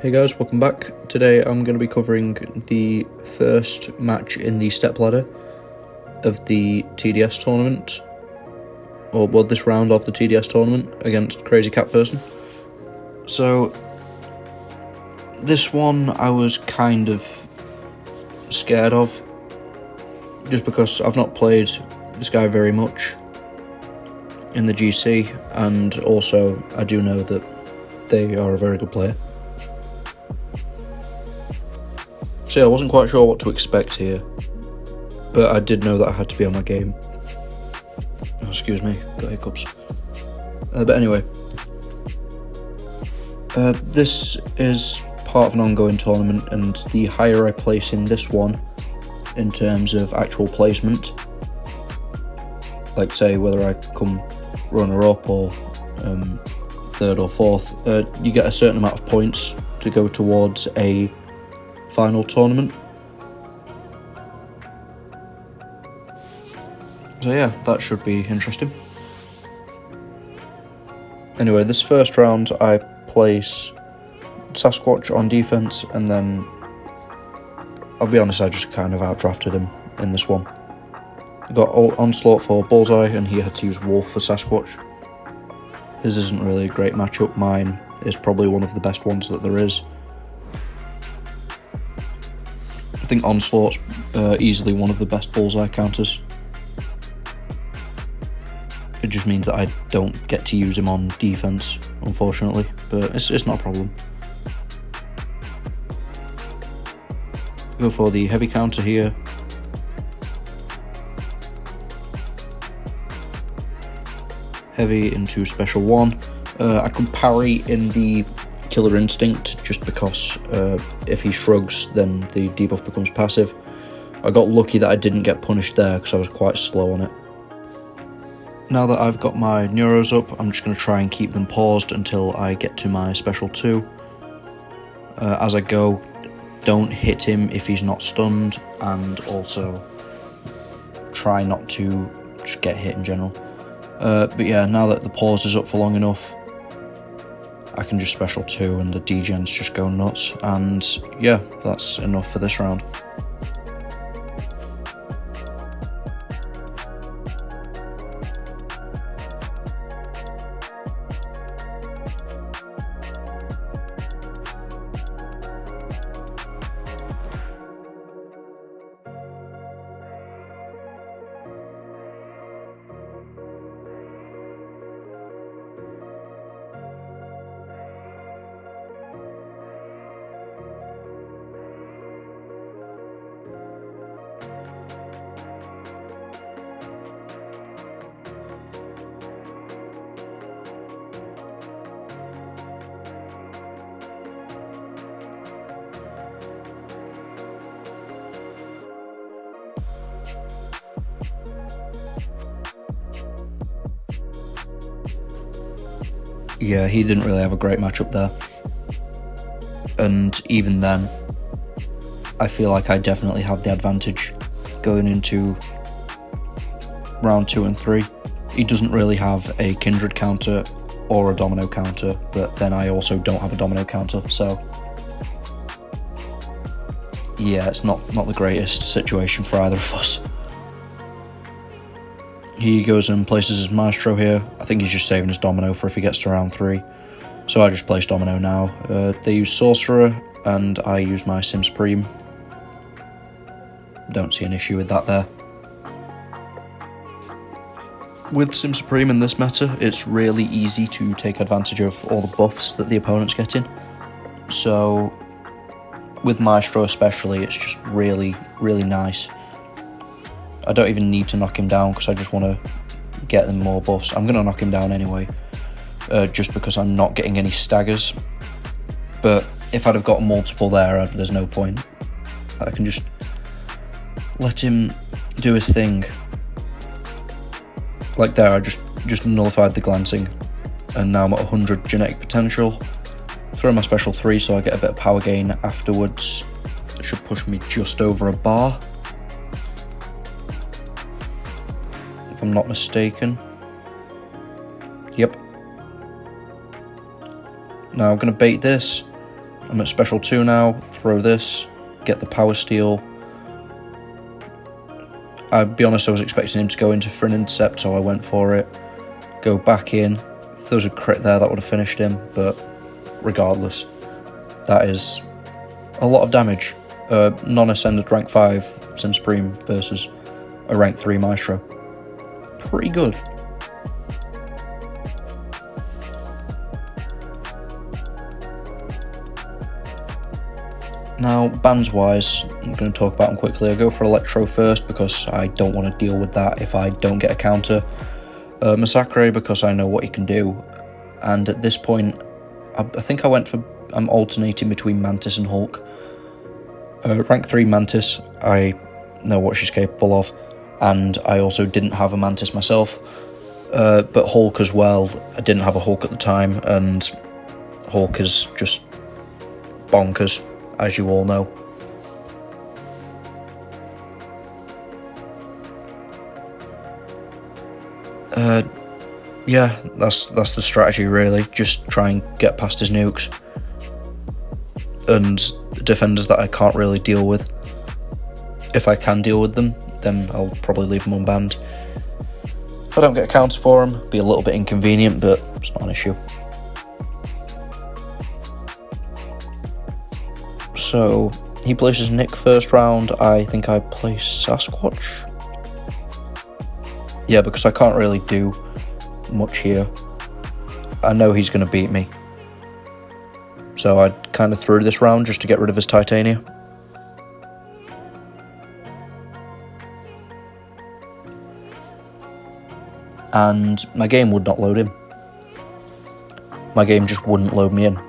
Hey guys, welcome back. Today I'm going to be covering the first match in the step ladder of the TDS tournament, or well, this round of the TDS tournament against CrazyCatPlayer. So this one I was kind of scared of, just because I've not played this guy very much in the GC, and also I do know that they are a very good player. So yeah, I wasn't quite sure what to expect here, but I did know that I had to be on my game. Oh, excuse me, got hiccups. But anyway, this is part of an ongoing tournament, and the higher I place in this one, in terms of actual placement, like say whether I come runner-up or third or fourth, you get a certain amount of points to go towards a final tournament. So yeah, that should be interesting. Anyway, this first round I place Sasquatch on defense, and then I'll be honest, I just kind of outdrafted him in this one. I got Onslaught for Bullseye, and he had to use Wolf for Sasquatch. His isn't really a great matchup. Mine is probably one of the best ones that there is. I think Onslaught's easily one of the best Bullseye counters. It just means that I don't get to use him on defense, unfortunately, but it's not a problem. Go for the heavy counter here. Heavy into special 1. I can parry in the Killer Instinct, just because if he shrugs then the debuff becomes passive. I got lucky that I didn't get punished there because I was quite slow on it. Now that I've got my Neuros up, I'm just going to try and keep them paused until I get to my special 2. As I go, don't hit him if he's not stunned, and also try not to just get hit in general. But yeah, now that the pause is up for long enough, I can just special 2 and the degens just go nuts, and yeah, that's enough for this round. Yeah, he didn't really have a great matchup there. And even then, I feel like I definitely have the advantage going into round 2 and 3. He doesn't really have a Kindred counter or a Domino counter, but then I also don't have a Domino counter, so yeah, it's not the greatest situation for either of us. He goes and places his Maestro here. I think he's just saving his Domino for if he gets to round 3. So I just place Domino now. They use Sorcerer, and I use my Sim Supreme. Don't see an issue with that there. With Sim Supreme in this meta, it's really easy to take advantage of all the buffs that the opponent's getting. So with Maestro especially, it's just really, really nice. I don't even need to knock him down because I just want to get them more buffs. I'm going to knock him down anyway, just because I'm not getting any staggers. But if I'd have got multiple there, there's no point. I can just let him do his thing. Like there, I just nullified the glancing, and now I'm at 100 genetic potential. Throw my special 3 so I get a bit of power gain afterwards. It should push me just over a bar, if I'm not mistaken. Yep. Now I'm going to bait this, I'm at special 2 now, throw this, get the power steal. I'll be honest, I was expecting him to go into for an intercept, so I went for it. Go back in. If there was a crit there, that would have finished him, but regardless, that is a lot of damage. Non-ascended rank 5 Sin Supreme versus a rank 3 Maestro. Pretty good. Now, bands wise, I'm going to talk about them quickly. I'll go for Electro first because I don't want to deal with that if I don't get a counter. Massacre because I know what he can do. And at this point, I think I'm alternating between Mantis and Hulk. Rank 3 Mantis, I know what she's capable of. And I also didn't have a Mantis myself. But Hulk as well, I didn't have a Hulk at the time. And Hulk is just bonkers, as you all know. Yeah, that's the strategy really. Just try and get past his nukes and defenders that I can't really deal with. If I can deal with them, then I'll probably leave them unbanned. If I don't get a counter for him, it'll be a little bit inconvenient, but it's not an issue. So he places Nick first round. I think I place Sasquatch. Yeah, because I can't really do much here. I know he's going to beat me. So I kind of threw this round just to get rid of his Titania. And my game would not load him. My game just wouldn't load me in.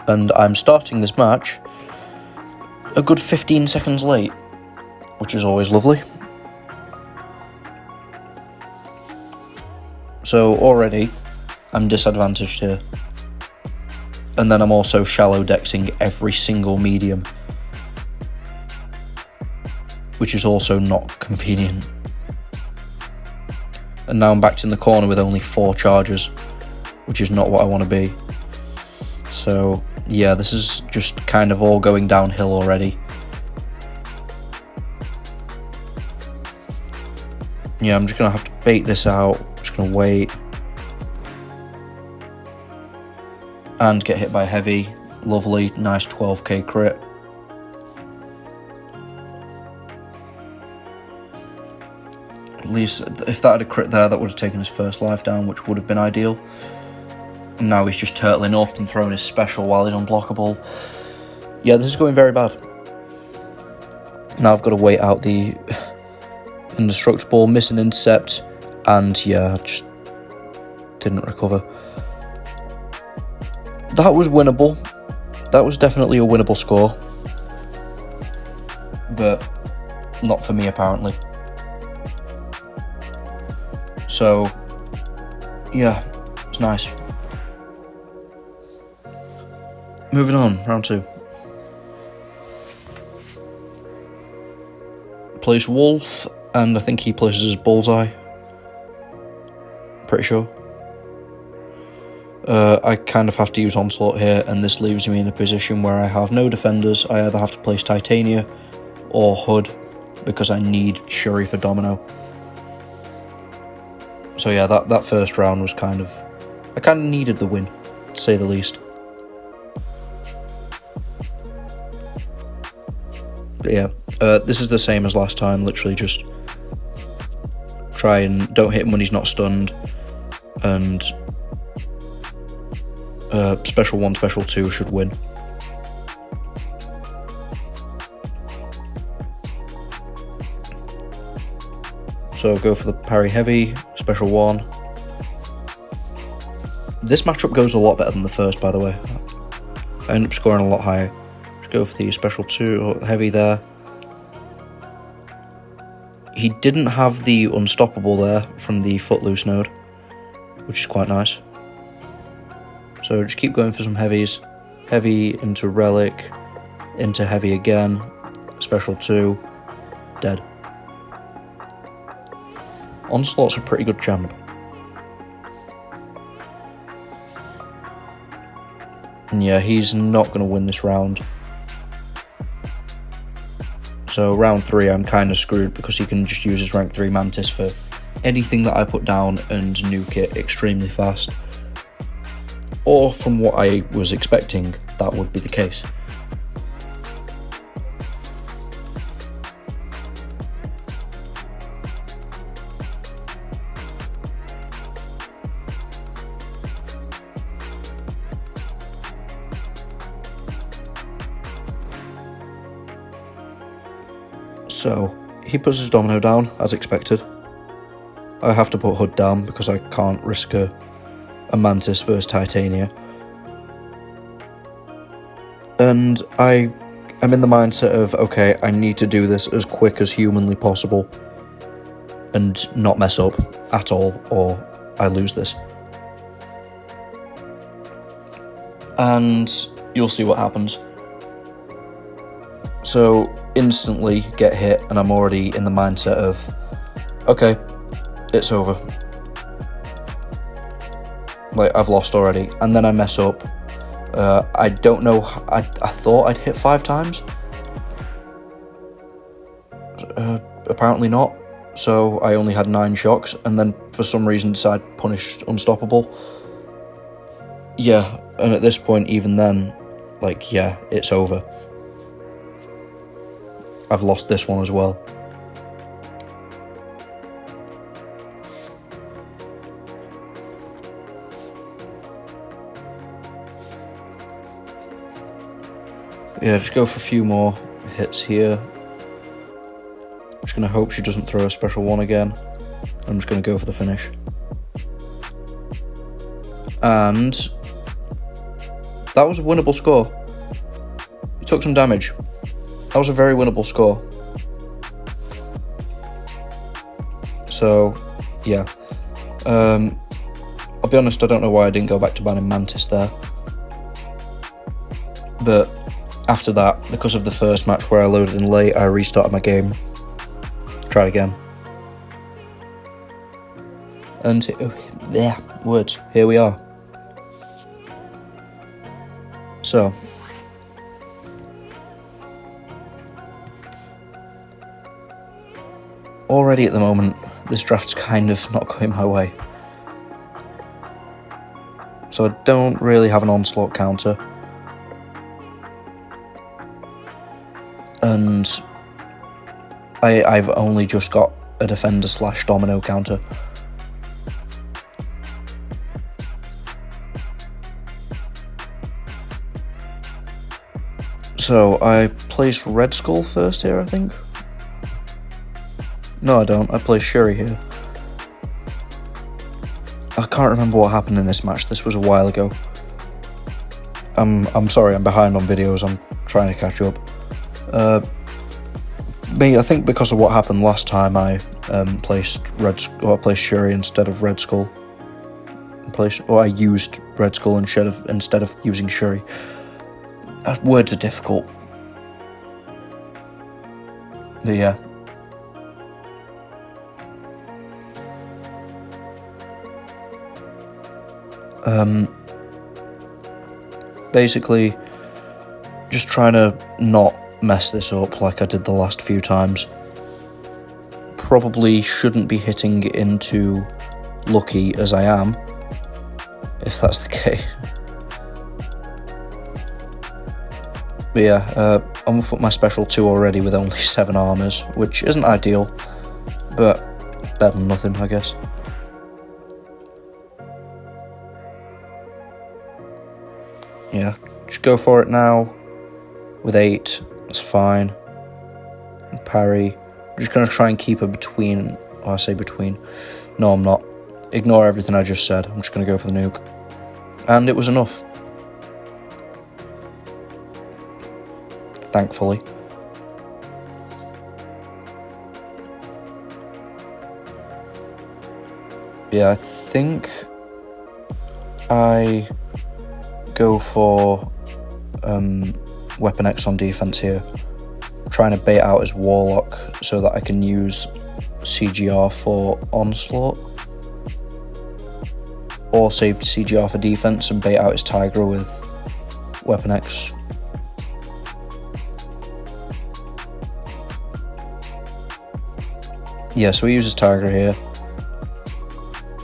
And I'm starting this match a good 15 seconds late, which is always lovely. So already I'm disadvantaged here. And then I'm also shallow dexing every single medium, which is also not convenient. And now I'm backed in the corner with only 4 charges, which is not what I want to be. So yeah, this is just kind of all going downhill already. Yeah, I'm just going to have to bait this out. Just going to wait. And get hit by heavy. Lovely, nice 12k crit. At least, if that had a crit there, that would have taken his first life down, which would have been ideal. And now he's just turtling up and throwing his special while he's unblockable. Yeah, this is going very bad. Now I've got to wait out the indestructible, miss an intercept, and yeah, just didn't recover. That was winnable. That was definitely a winnable score. But not for me, apparently. So, yeah, it's nice. Moving on, round 2. Plays Wolf, and I think he places his Bullseye. Pretty sure. I kind of have to use Onslaught here, and this leaves me in a position where I have no defenders. I either have to place Titania or Hood, because I need Shuri for Domino. So yeah, that first round was kind of... I kind of needed the win, to say the least. But yeah, this is the same as last time, literally just try and don't hit him when he's not stunned, and special 1, special 2 should win. So go for the parry heavy, special 1. This matchup goes a lot better than the first, by the way. I end up scoring a lot higher. Just go for the special 2 heavy there. He didn't have the unstoppable there from the Footloose node, which is quite nice. So just keep going for some heavies. Heavy into Relic, into heavy again, special 2, dead. Onslaught's a pretty good champ. And yeah, he's not going to win this round. So round 3 I'm kind of screwed because he can just use his rank 3 Mantis for anything that I put down and nuke it extremely fast. Or from what I was expecting, that would be the case. So, he puts his domino down, as expected. I have to put Hood down because I can't risk a Mantis versus Titania. And I am in the mindset of, okay, I need to do this as quick as humanly possible and not mess up at all, or I lose this. And you'll see what happens. So, instantly get hit, and I'm already in the mindset of, okay, it's over. Like, I've lost already. And then I mess up. I don't know, I thought I'd hit 5 times. Apparently not. So I only had 9 shocks, and then for some reason decided punished unstoppable. Yeah, and at this point, even then, like, yeah, it's over. I've lost this one as well. Yeah, just go for a few more hits here. I'm just going to hope she doesn't throw a special one again. I'm just going to go for the finish. And that was a winnable score. He took some damage. That was a very winnable score. So, yeah. I'll be honest, I don't know why I didn't go back to banning Mantis there. But after that, because of the first match where I loaded in late, I restarted my game. Tried again. And, yeah, words. Here we are. So, already at the moment, this draft's kind of not going my way. So I don't really have an onslaught counter. And I've only just got a defender / domino counter. So I place Red Skull first here, I think. No, I don't. I place Shuri here. I can't remember what happened in this match. This was a while ago. I'm sorry, I'm behind on videos. I'm trying to catch up. I think because of what happened last time, I placed Shuri instead of Red Skull. I used Red Skull instead of using Shuri. Words are difficult. But yeah. Basically, just trying to not mess this up like I did the last few times. Probably shouldn't be hitting into Lucky as I am, if that's the case. But yeah, I'm gonna put my special 2 already with only 7 armors, which isn't ideal, but better than nothing, I guess. Yeah, just go for it now with 8. That's fine. And parry. I'm just going to try and keep her between. Oh, I say between. No, I'm not. Ignore everything I just said. I'm just going to go for the nuke. And it was enough. Thankfully. Yeah, I think I go for Weapon X on defense here, trying to bait out his Warlock so that I can use CGR for onslaught, or save CGR for defense and bait out his Tigra with Weapon X. Yeah, so he uses Tiger here.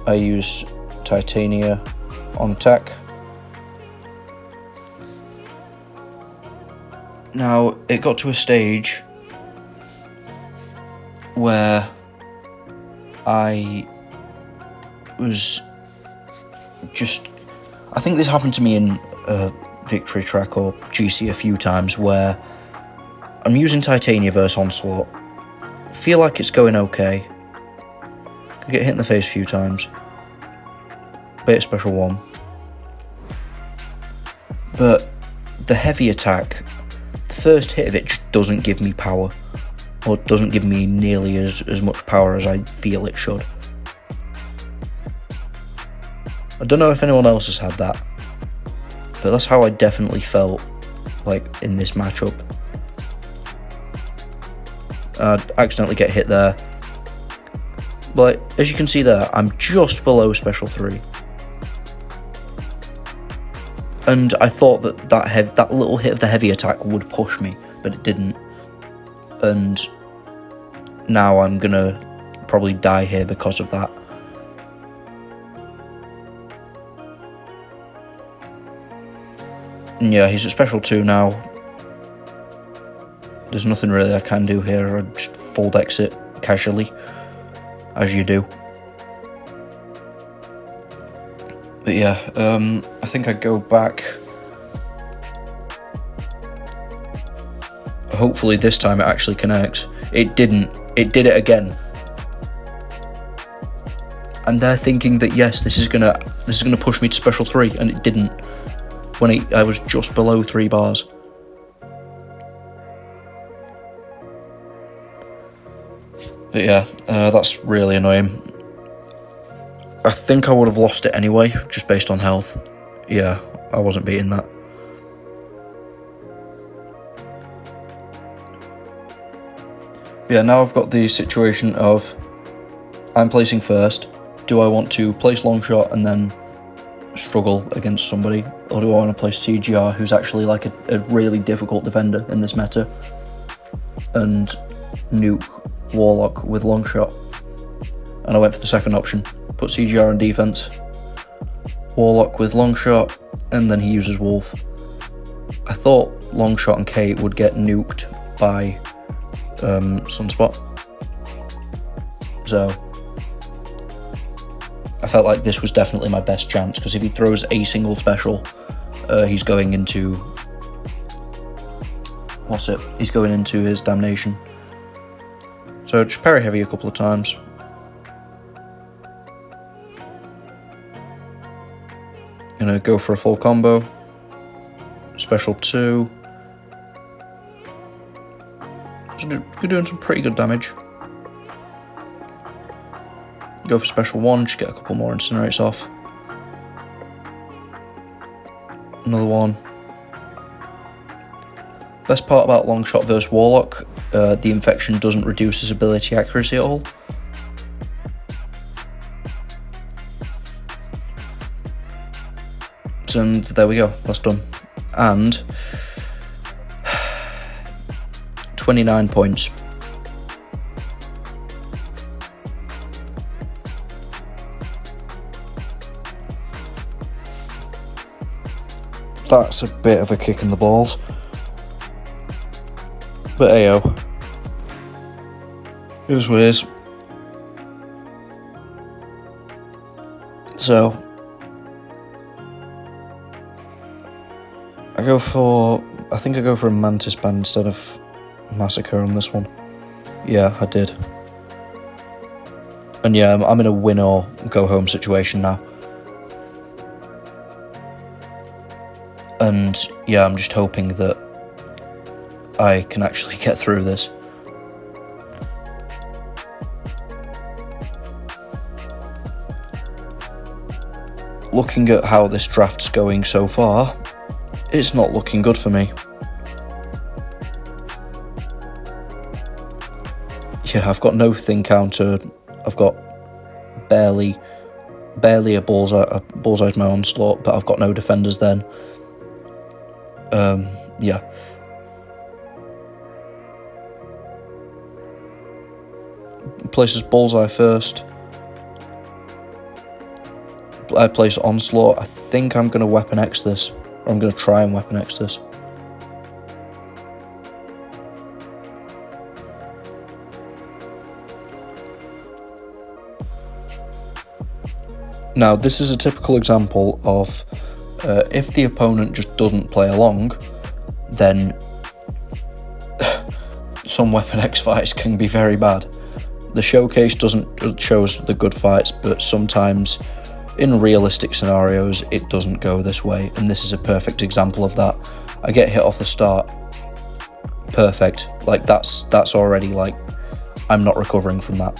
I use Titania on attack. Now, it got to a stage where I was just... I think this happened to me in Victory Track or GC a few times, where I'm using Titania versus Onslaught. Feel like it's going okay. Could get hit in the face a few times. Beta Special 1. But the heavy attack, the first hit of it just doesn't give me power. Or doesn't give me nearly as much power as I feel it should. I don't know if anyone else has had that, but that's how I definitely felt like in this matchup. I'd accidentally get hit there. But as you can see there, I'm just below Special 3. And I thought that little hit of the heavy attack would push me, but it didn't. And now I'm gonna probably die here because of that. And yeah, he's at Special 2 now. There's nothing really I can do here. I just fold exit casually, as you do. But yeah, I think I'd go back. Hopefully this time it actually connects. It didn't. It did it again. And they're thinking that yes, this is gonna push me to Special 3, and it didn't. When I was just below 3 bars. But yeah, that's really annoying. I think I would have lost it anyway, just based on health. Yeah, I wasn't beating that. Yeah, now I've got the situation of I'm placing first. Do I want to place long shot and then struggle against somebody, or do I want to place CGR, who's actually like a really difficult defender in this meta, and nuke Warlock with long shot? And I went for the second option. Put CGR on defense, Warlock with long shot, and then he uses Wolf. I thought long shot and Kate would get nuked by Sunspot, so I felt like this was definitely my best chance, because if he throws a single special, he's going into he's going into his damnation. So just parry heavy a couple of times. Gonna go for a full combo. Special 2. We're doing some pretty good damage. Go for Special 1, just get a couple more incinerates off. Another one. Best part about long shot versus Warlock, the infection doesn't reduce his ability accuracy at all. And there we go, that's done. And 29 points. That's a bit of a kick in the balls. But ayo. It is what it is. So I think I go for a Mantis Band instead of Massacre on this one. Yeah, I did. And yeah, I'm in a win or go home situation now. And yeah, I'm just hoping that I can actually get through this. Looking at how this draft's going so far, it's not looking good for me. Yeah, I've got no thing counter. I've got barely a bullseye's my onslaught, but I've got no defenders then. Yeah. Places Bullseye first. I place Onslaught. I think I'm going to Weapon X this. Or I'm going to try and Weapon X this. Now, this is a typical example of if the opponent just doesn't play along, then some Weapon X fights can be very bad. The showcase shows the good fights, but sometimes in realistic scenarios it doesn't go this way, and this is a perfect example of that. I get hit off the start, perfect, like that's already like I'm not recovering from that.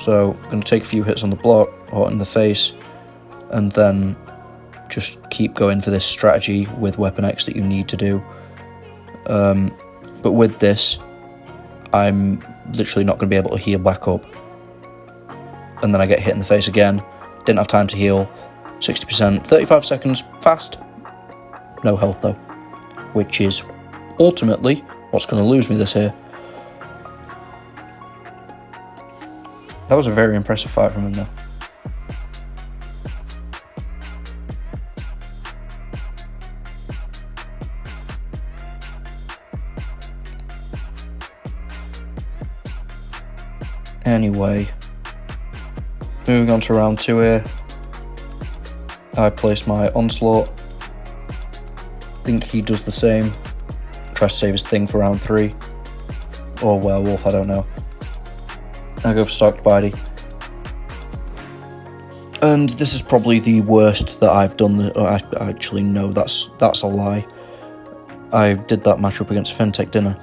So I'm going to take a few hits on the block or in the face, and then just keep going for this strategy with Weapon X that you need to do. But with this, I'm literally not going to be able to heal back up. And then I get hit in the face again. Didn't have time to heal. 60%, 35 seconds, fast. No health though, which is ultimately what's going to lose me this here. That was a very impressive fight from him though. Anyway, moving on to round 2 here. I place my Onslaught. Think he does the same. Tries to save his thing for round 3. Or Werewolf, I don't know. I go for Stalked Body. And this is probably the worst that I've done. Actually, no, that's a lie. I did that matchup against Fentech, didn't I?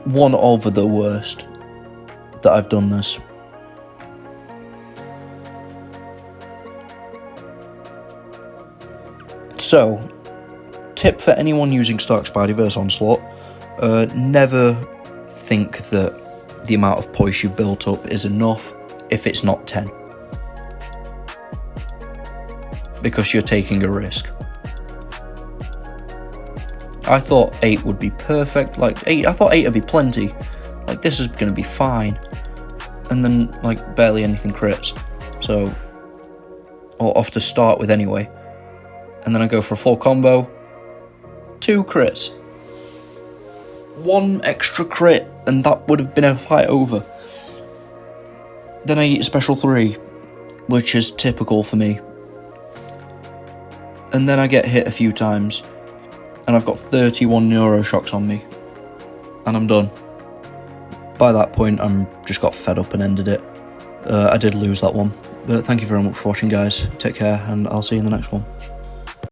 One of the worst that I've done this. So, tip for anyone using Stark Spidey vs Onslaught, never think that the amount of poise you've built up is enough if it's not 10. Because you're taking a risk. I thought 8 would be perfect, like 8, I thought 8 would be plenty, like this is going to be fine. And then, like, barely anything crits. So, or off to start with anyway. And then I go for a full combo. 2 crits. 1 extra crit, and that would have been a fight over. Then I eat a special 3, which is typical for me. And then I get hit a few times. And I've got 31 neuroshocks on me. And I'm done. By that point, I'm just got fed up and ended it. I did lose that one. But thank you very much for watching, guys. Take care, and I'll see you in the next one.